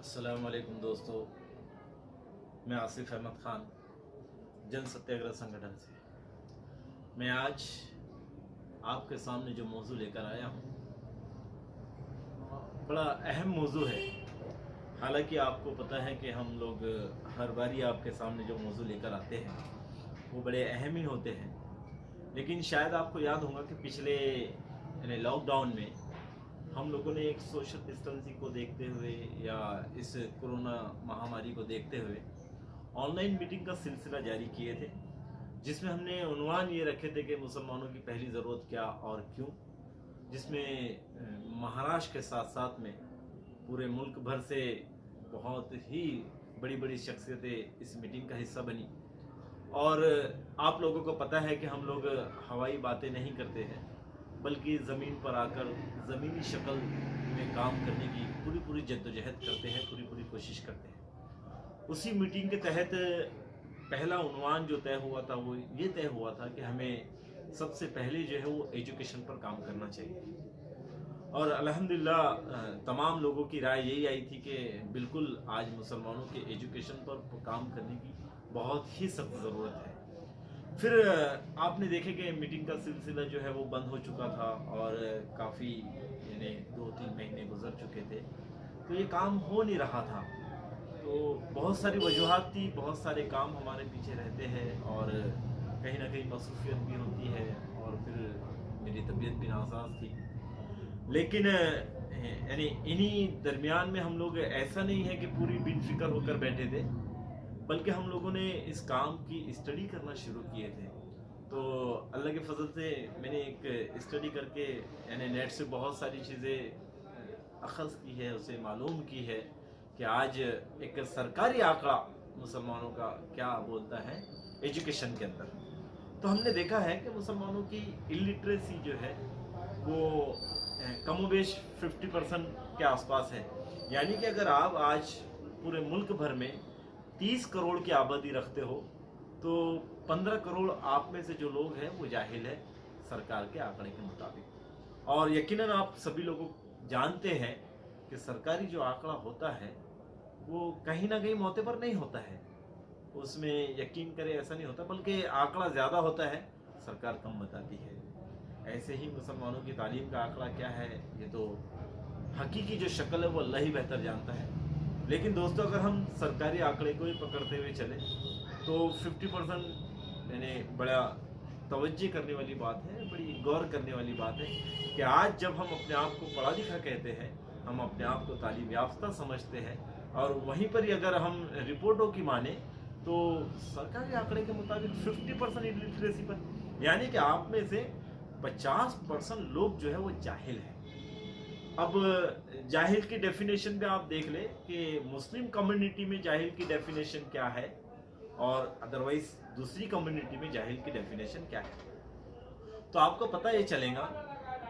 अस्सलाम वालेकुम दोस्तों, मैं आसिफ अहमद ख़ान जन सत्याग्रह संगठन से। मैं आज आपके सामने जो मौजू लेकर आया हूँ बड़ा अहम मौजू है। हालांकि आपको पता है कि हम लोग हर बारी आपके सामने जो मौजू लेकर आते हैं वो बड़े अहम ही होते हैं, लेकिन शायद आपको याद होगा कि पिछले लॉकडाउन में हम लोगों ने एक सोशल डिस्टेंसिंग को देखते हुए या इस कोरोना महामारी को देखते हुए ऑनलाइन मीटिंग का सिलसिला जारी किए थे, जिसमें हमने उन्वान ये रखे थे कि मुसलमानों की पहली ज़रूरत क्या और क्यों, जिसमें महाराष्ट्र के साथ साथ में पूरे मुल्क भर से बहुत ही बड़ी बड़ी शख्सियतें इस मीटिंग का हिस्सा बनी। और आप लोगों को पता है कि हम लोग हवाई बातें नहीं करते हैं, बल्कि ज़मीन पर आकर ज़मीनी शक्ल में काम करने की पूरी जद्दोजहद करते हैं, पूरी कोशिश करते हैं। उसी मीटिंग के तहत पहला उन्वान जो तय हुआ था वो ये तय हुआ था कि हमें सबसे पहले जो है वो एजुकेशन पर काम करना चाहिए। और अल्हम्दुलिल्लाह तमाम लोगों की राय यही आई थी कि बिल्कुल आज मुसलमानों के एजुकेशन पर काम करने की बहुत ही सख्त ज़रूरत है। फिर आपने देखे कि मीटिंग का सिलसिला जो है वो बंद हो चुका था और काफ़ी यानी 2-3 महीने गुजर चुके थे, तो ये काम हो नहीं रहा था। तो बहुत सारी वजूहात थी, बहुत सारे काम हमारे पीछे रहते हैं और कहीं ना कहीं मसरूफियत भी होती है और फिर मेरी तबीयत भी नासाज थी। लेकिन यानी इन्हीं दरमियान में हम लोग ऐसा नहीं है कि पूरी बेफिक्र होकर बैठे थे, बल्कि हम लोगों ने इस काम की स्टडी करना शुरू किए थे। तो अल्लाह के फजल से मैंने एक स्टडी करके यानी नेट से बहुत सारी चीज़ें अखज़ की है, उसे मालूम की है कि आज एक सरकारी आंकड़ा मुसलमानों का क्या बोलता है एजुकेशन के अंदर। तो हमने देखा है कि मुसलमानों की इलिटरेसी जो है वो कमोबेश 50% के आसपास है। यानी कि अगर आप आज पूरे मुल्क भर में 30 करोड़ की आबादी रखते हो तो 15 करोड़ आप में से जो लोग हैं वो जाहिल है सरकार के आंकड़े के मुताबिक। और यकीनन आप सभी लोग जानते हैं कि सरकारी जो आंकड़ा होता है वो कहीं ना कहीं मौके पर नहीं होता है, उसमें यकीन करें ऐसा नहीं होता, बल्कि आंकड़ा ज़्यादा होता है, सरकार कम बताती है। ऐसे ही मुसलमानों की तालीम का आंकड़ा क्या है ये तो हकीकी जो शक्ल है वो अल्लाह ही बेहतर जानता है। लेकिन दोस्तों अगर हम सरकारी आंकड़े को ही पकड़ते हुए चले तो 50% यानी बड़ा तवज्जो करने वाली बात है, बड़ी गौर करने वाली बात है कि आज जब हम अपने आप को पढ़ा लिखा कहते हैं, हम अपने आप को तालीम याफ्ता समझते हैं, और वहीं पर ही अगर हम रिपोर्टों की माने तो सरकारी आंकड़े के मुताबिक 50% इलिटरेसी पर, यानी कि आप में से 50% लोग जो है वो जाहिल हैं। अब जाहिल की डेफिनेशन पे आप देख ले कि मुस्लिम कम्युनिटी में जाहिल की डेफिनेशन क्या है और अदरवाइज दूसरी कम्युनिटी में जाहिल की डेफिनेशन क्या है। तो आपको पता ये चलेगा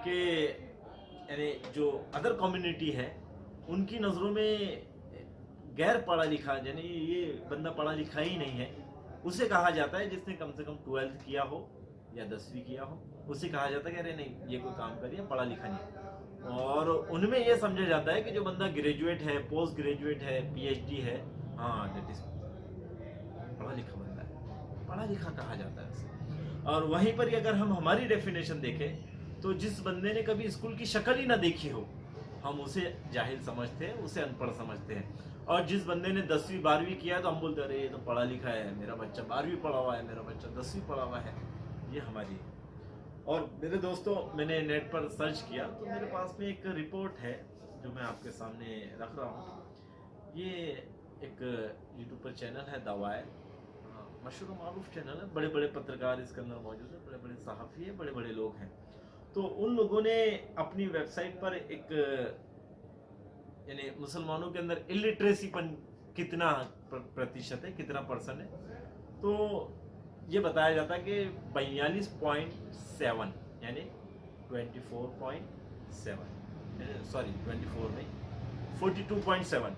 कि यानी जो अदर कम्युनिटी है उनकी नज़रों में गैर पढ़ा लिखा, यानी ये बंदा पढ़ा लिखा ही नहीं है, उसे कहा जाता है जिसने कम से कम 12th किया हो या 10वीं किया हो, उसे कहा जाता है कि अरे नहीं ये कोई काम करिए, पढ़ा लिखा नहीं। और उनमें यह समझा जाता है कि जो बंदा ग्रेजुएट है, पोस्ट ग्रेजुएट है, PhD है, हाँ दैट इज पढ़ा लिखा बंदा है, पढ़ा लिखा कहा जाता है उसे। और वहीं पर अगर हम हमारी डेफिनेशन देखें तो जिस बंदे ने कभी स्कूल की शक्ल ही ना देखी हो हम उसे जाहिल समझते हैं, उसे अनपढ़ समझते हैं। और जिस बंदे ने 10वीं 12वीं किया है तो हम बोलते हैं अरे ये तो पढ़ा लिखा है, मेरा बच्चा 12वीं पढ़ा हुआ है, मेरा बच्चा 10वीं पढ़ा हुआ है, ये हमारी। और मेरे दोस्तों मैंने नेट पर सर्च किया तो मेरे पास में एक रिपोर्ट है जो मैं आपके सामने रख रहा हूँ। ये एक यूट्यूब पर चैनल है दावाए, मशहूर मारूफ चैनल है, बड़े बड़े पत्रकार इसके अंदर मौजूद है, बड़े बड़े सहाफ़ी है, बड़े बड़े लोग हैं। तो उन लोगों ने अपनी वेबसाइट पर एक यानी मुसलमानों के अंदर इलिटरेसी पर कितना प्रतिशत है, कितना परसेंट है, तो ये बताया जाता है कि 42.7 यानी 24.7 सॉरी 24 नहीं 42.7।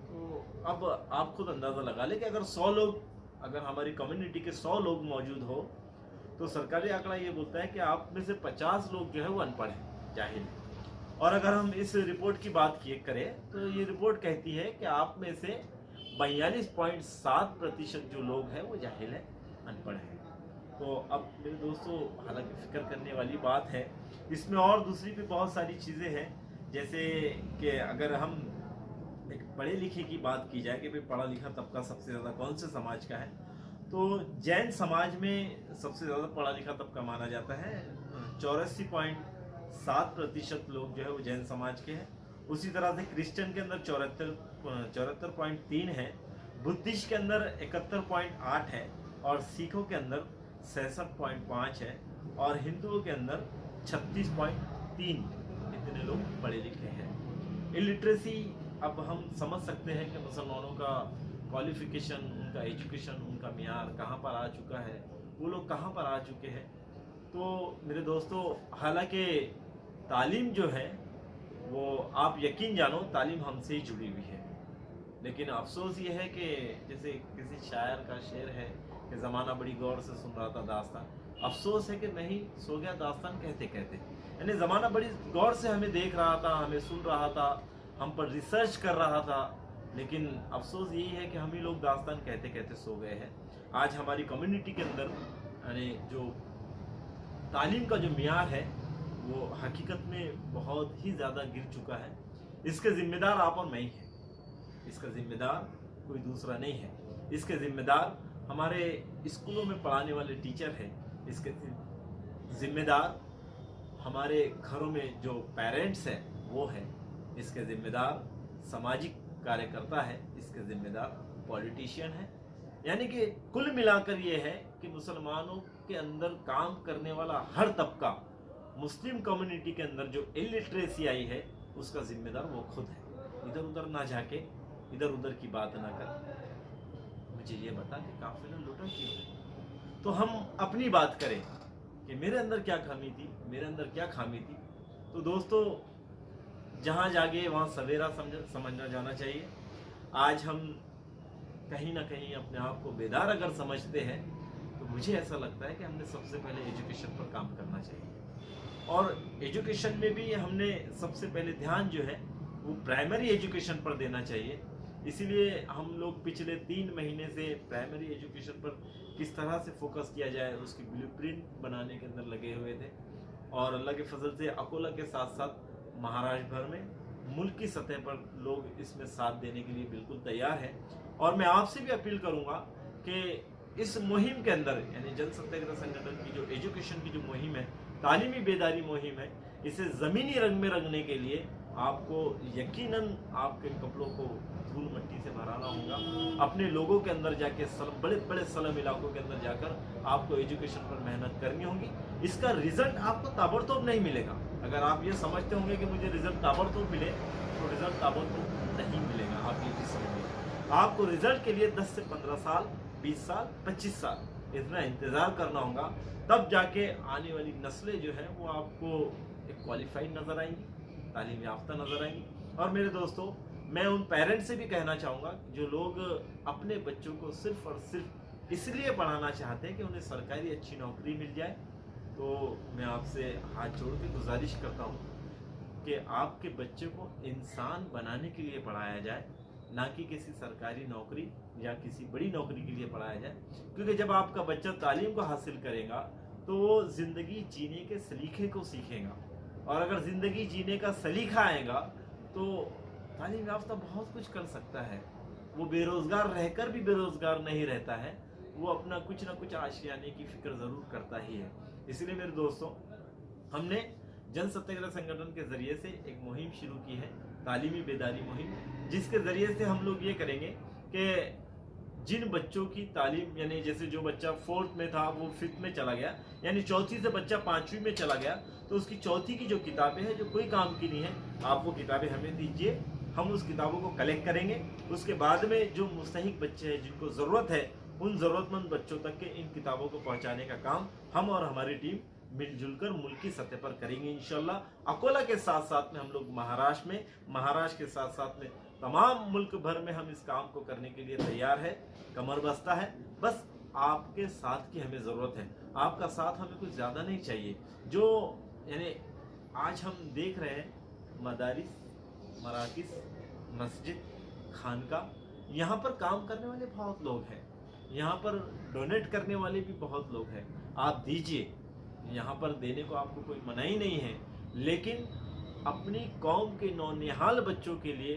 तो अब आप खुद अंदाज़ा लगा ले कि अगर 100 लोग, अगर हमारी कम्युनिटी के 100 लोग मौजूद हो तो सरकारी आंकड़ा ये बोलता है कि आप में से 50 लोग जो है वो अनपढ़ हैं, जाहिल हैं। और अगर हम इस रिपोर्ट की बात करें तो ये रिपोर्ट कहती है कि आप में से 42.7% जो लोग हैं वो जाहिल है, अनपढ़ है। तो अब मेरे दोस्तों, हालांकि फिक्र करने वाली बात है, इसमें और दूसरी भी बहुत सारी चीज़ें हैं, जैसे कि अगर हम एक पढ़े लिखे की बात की जाए कि भाई पढ़ा लिखा तबका सबसे ज़्यादा कौन से समाज का है, तो जैन समाज में सबसे ज़्यादा पढ़ा लिखा तबका माना जाता है। 84.7% लोग जो है वो जैन समाज के हैं। उसी तरह से क्रिश्चियन के अंदर 74.3 है, बुद्धिस्ट के अंदर 71.8 है, और सिखों के अंदर 66.5 है, और हिंदुओं के अंदर 36.3 इतने लोग पढ़े लिखे हैं। इलिटरेसी, अब हम समझ सकते हैं कि मुसलमानों का क्वालिफिकेशन, उनका एजुकेशन, उनका मियार कहाँ पर आ चुका है, वो लोग कहाँ पर आ चुके हैं। तो मेरे दोस्तों, हालांकि तालीम जो है वो आप यकीन जानो तालीम हमसे ही जुड़ी हुई है, लेकिन अफसोस ये है कि जैसे किसी शायर का शेर है कि ज़माना बड़ी गौर से सुन रहा था दास्तान, अफसोस है कि मैं ही सो गया दास्तान कहते कहते। यानी ज़माना बड़ी गौर से हमें देख रहा था, हमें सुन रहा था, हम पर रिसर्च कर रहा था, लेकिन अफसोस यही है कि हम ही लोग दास्तान कहते कहते सो गए हैं। आज हमारी कम्युनिटी के अंदर यानी जो तालीम का जो मियार है वो हकीकत में बहुत ही ज़्यादा गिर चुका है। इसके ज़िम्मेदार आप और मैं ही हैं, इसका ज़िम्मेदार कोई दूसरा नहीं है। इसके ज़िम्मेदार हमारे स्कूलों में पढ़ाने वाले टीचर हैं, इसके ज़िम्मेदार हमारे घरों में जो पेरेंट्स हैं वो है, इसके ज़िम्मेदार सामाजिक कार्यकर्ता है, इसके ज़िम्मेदार पॉलिटिशियन है। यानी कि कुल मिलाकर ये है कि मुसलमानों के अंदर काम करने वाला हर तबका, मुस्लिम कम्युनिटी के अंदर जो इलिटरेसी आई है उसका ज़िम्मेदार वो खुद है। इधर उधर ना जाके, इधर उधर की बात ना कर, मुझे ये बता कि काफिला लूटा क्यों है। तो हम अपनी बात करें कि मेरे अंदर क्या खामी थी, मेरे अंदर क्या खामी थी। तो दोस्तों, जहाँ जागे वहाँ सवेरा समझना जाना चाहिए। आज हम कहीं ना कहीं अपने आप को बेदार अगर समझते हैं तो मुझे ऐसा लगता है कि हमने सबसे पहले एजुकेशन पर काम करना चाहिए, और एजुकेशन में भी हमने सबसे पहले ध्यान जो है वो प्राइमरी एजुकेशन पर देना चाहिए। इसीलिए हम लोग पिछले 3 महीने से प्राइमरी एजुकेशन पर किस तरह से फोकस किया जाए उसकी ब्लूप्रिंट बनाने के अंदर लगे हुए थे, और अल्लाह के फजल से अकोला के साथ साथ महाराष्ट्र भर में मुल्क की सतह पर लोग इसमें साथ देने के लिए बिल्कुल तैयार हैं। और मैं आपसे भी अपील करूंगा कि इस मुहिम के अंदर, यानी जन सत्याग्रह संगठन की जो एजुकेशन की जो मुहिम है, तालीमी बेदारी मुहिम है, इसे ज़मीनी रंग में रंगने के लिए आपको यकीनन आपके कपड़ों को धूल मिट्टी से भराना होगा। अपने लोगों के अंदर जाके बड़े बड़े स्लम इलाकों के अंदर जाकर आपको एजुकेशन पर मेहनत करनी होगी। इसका रिजल्ट आपको ताबड़तोड़ नहीं मिलेगा। अगर आप ये समझते होंगे कि मुझे रिजल्ट ताबड़तोड़ मिले, तो रिजल्ट ताबड़तोड़ नहीं मिलेगा। आप ये चीज़ समझिए, आपको रिजल्ट के लिए 10 से 15 साल, 20 साल, 25 साल इतना इंतज़ार करना होगा। तब जाके आने वाली नस्लें जो है वो आपको एक क्वालिफाइड नज़र आएंगी, तालीम याफ्ता नज़र आएंगी। और मेरे दोस्तों, मैं उन पेरेंट्स से भी कहना चाहूँगा जो लोग अपने बच्चों को सिर्फ और सिर्फ इसलिए पढ़ाना चाहते हैं कि उन्हें सरकारी अच्छी नौकरी मिल जाए, तो मैं आपसे हाथ जोड़ के गुजारिश करता हूँ कि आपके बच्चे को इंसान बनाने के लिए पढ़ाया जाए, ना कि किसी सरकारी नौकरी या किसी बड़ी नौकरी के लिए पढ़ाया जाए। क्योंकि जब आपका बच्चा तालीम को हासिल करेगा तो वो ज़िंदगी जीने के सलीखे को सीखेगा, और अगर ज़िंदगी जीने का सलीखा आएगा तो तालीम याफ्ता बहुत कुछ कर सकता है। वो बेरोज़गार रहकर भी बेरोज़गार नहीं रहता है, वो अपना कुछ ना कुछ आशियाने की फ़िक्र ज़रूर करता ही है। इसलिए मेरे दोस्तों, हमने जन सत्याग्रह संगठन के ज़रिए से एक मुहिम शुरू की है, तालीमी बेदारी मुहिम, जिसके ज़रिए से हम लोग ये करेंगे कि जिन बच्चों की तालीम, यानी जैसे जो बच्चा 4th में था वो 5th में चला गया, यानी चौथी से बच्चा 5वीं में चला गया, तो उसकी चौथी की जो किताबें हैं जो कोई काम की नहीं है, आप वो किताबें हमें दीजिए, हम उस किताबों को कलेक्ट करेंगे। उसके बाद में जो मुस्तहिक बच्चे हैं जिनको ज़रूरत है, उन ज़रूरतमंद बच्चों तक के इन किताबों को पहुँचाने का काम हम और हमारी टीम मिलजुल कर मुल्क की सतह पर करेंगे इंशाल्लाह। अकोला के साथ साथ में हम लोग महाराष्ट्र में, महाराष्ट्र के साथ साथ में तमाम मुल्क भर में हम इस काम को करने के लिए तैयार है, कमर बस्ता है। बस आपके साथ की हमें ज़रूरत है, आपका साथ हमें कुछ ज़्यादा नहीं चाहिए। जो यानी आज हम देख रहे हैं मदारिस, मराकिस, मस्जिद, खानका, यहाँ पर काम करने वाले बहुत लोग हैं, यहाँ पर डोनेट करने वाले भी बहुत लोग हैं। आप दीजिए, यहाँ पर देने को आपको कोई मनाही नहीं है, लेकिन अपनी कौम के नौनिहाल बच्चों के लिए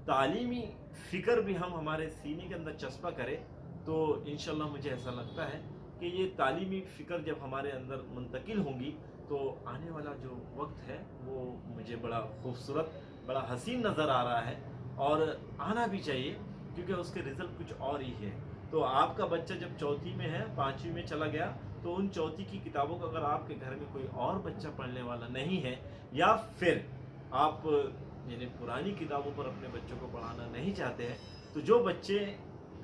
तालीमी फ़िक्र भी हम हमारे सीने के अंदर चस्पा करें तो इंशाल्लाह मुझे ऐसा लगता है कि ये तालीमी फ़िक्र जब हमारे अंदर मुंतकिल होंगी तो आने वाला जो वक्त है वो मुझे बड़ा खूबसूरत, बड़ा हसीन नज़र आ रहा है और आना भी चाहिए, क्योंकि उसके रिज़ल्ट कुछ और ही है। तो आपका बच्चा जब चौथी में है, 5वीं में चला गया, तो उन चौथी की किताबों को अगर आपके घर में कोई और बच्चा पढ़ने वाला नहीं है, या फिर आप यानी पुरानी किताबों पर अपने बच्चों को पढ़ाना नहीं चाहते हैं, तो जो बच्चे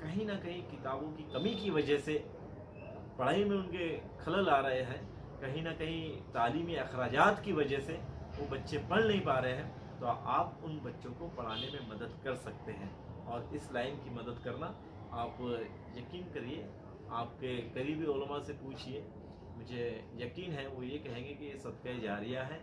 कहीं ना कहीं किताबों की कमी की वजह से पढ़ाई में उनके खलल आ रहे हैं, कहीं ना कहीं तालीमी अखराजात की वजह से वो बच्चे पढ़ नहीं पा रहे हैं, तो आप उन बच्चों को पढ़ाने में मदद कर सकते हैं। और इस लाइन की मदद करना, आप यकीन करिए, आपके करीबी उलमा से पूछिए, मुझे यकीन है वो ये कहेंगे कि ये सदका जारिया है,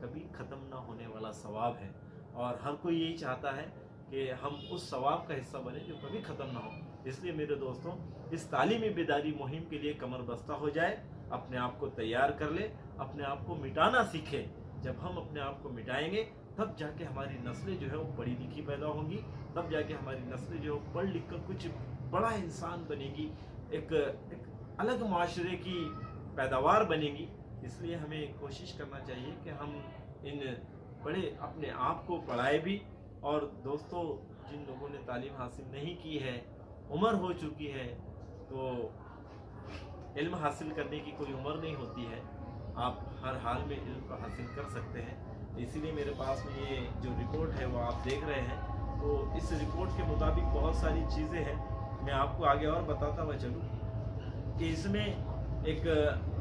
कभी ख़त्म ना होने वाला सवाब है, और हर कोई यही चाहता है कि हम उस सवाब का हिस्सा बने जो कभी ख़त्म ना हो। इसलिए मेरे दोस्तों, इस तालीमी बेदारी मुहिम के लिए कमर बस्ता हो जाए, अपने आप को तैयार कर ले, अपने आप को मिटाना सीखे। जब हम अपने आप को मिटाएंगे तब जाके हमारी नस्लें जो है वो पढ़ी लिखी पैदा होंगी, तब जाके हमारी नस्लें जो है पढ़ लिख कर कुछ बड़ा इंसान बनेगी, एक अलग माशरे की पैदावार बनेगी। इसलिए हमें कोशिश करना चाहिए कि हम इन बड़े अपने आप को पढ़ाए भी। और दोस्तों, जिन लोगों ने तालीम हासिल नहीं की है, उम्र हो चुकी है, तो इल्म हासिल करने की कोई उम्र नहीं होती है, आप हर हाल में इल्म को हासिल कर सकते हैं। इसीलिए मेरे पास में ये जो रिपोर्ट है वो आप देख रहे हैं, तो इस रिपोर्ट के मुताबिक बहुत सारी चीज़ें हैं। मैं आपको आगे और बताता हुआ चलूँ कि इसमें एक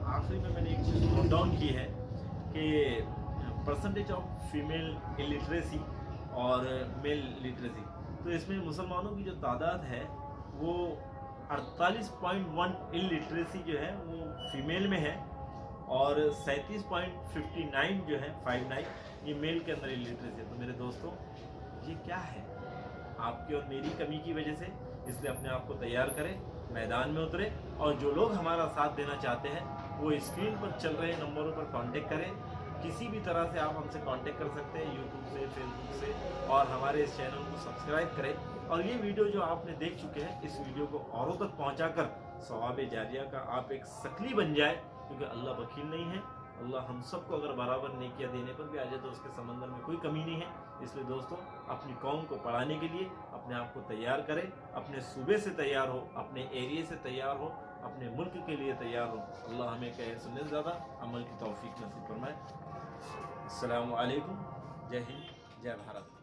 आखिरी में मैंने एक चीज़ नोट डाउन की है कि परसेंटेज ऑफ फीमेल इलिटरेसी और मेल लिटरेसी, तो इसमें मुसलमानों की जो तादाद है वो 48.1 इलिटरेसी जो है वो फीमेल में है, और 37.59 जो है 59 ये मेल के अंदर इलिटरेसी है। तो मेरे दोस्तों, ये क्या है? आपकी और मेरी कमी की वजह से। इसलिए अपने आप को तैयार करें, मैदान में उतरे, और जो लोग हमारा साथ देना चाहते हैं वो स्क्रीन पर चल रहे नंबरों पर कांटेक्ट करें। किसी भी तरह से आप हमसे कांटेक्ट कर सकते हैं, यूट्यूब से, फेसबुक से, और हमारे इस चैनल को सब्सक्राइब करें। और ये वीडियो जो आपने देख चुके हैं, इस वीडियो को औरों तक पहुंचाकर सवाब जारिया का आप एक सकली बन जाए, क्योंकि अल्लाह वकील नहीं है। अल्लाह हम सबको अगर बराबर नेकियां देने पर भी आ जाए तो उसके समंदर में कोई कमी नहीं है। इसलिए दोस्तों, अपनी कौम को पढ़ाने के लिए अपने आप को तैयार करें, अपने सूबे से तैयार हो, अपने एरिया से तैयार हो, अपने मुल्क के लिए तैयार हो। अल्लाह हमें कहे सुनने से ज़्यादा अमल की तौफीक नसीब फरमाए। अस्सलामु अलैकुम, जय हिंद, जय भारत।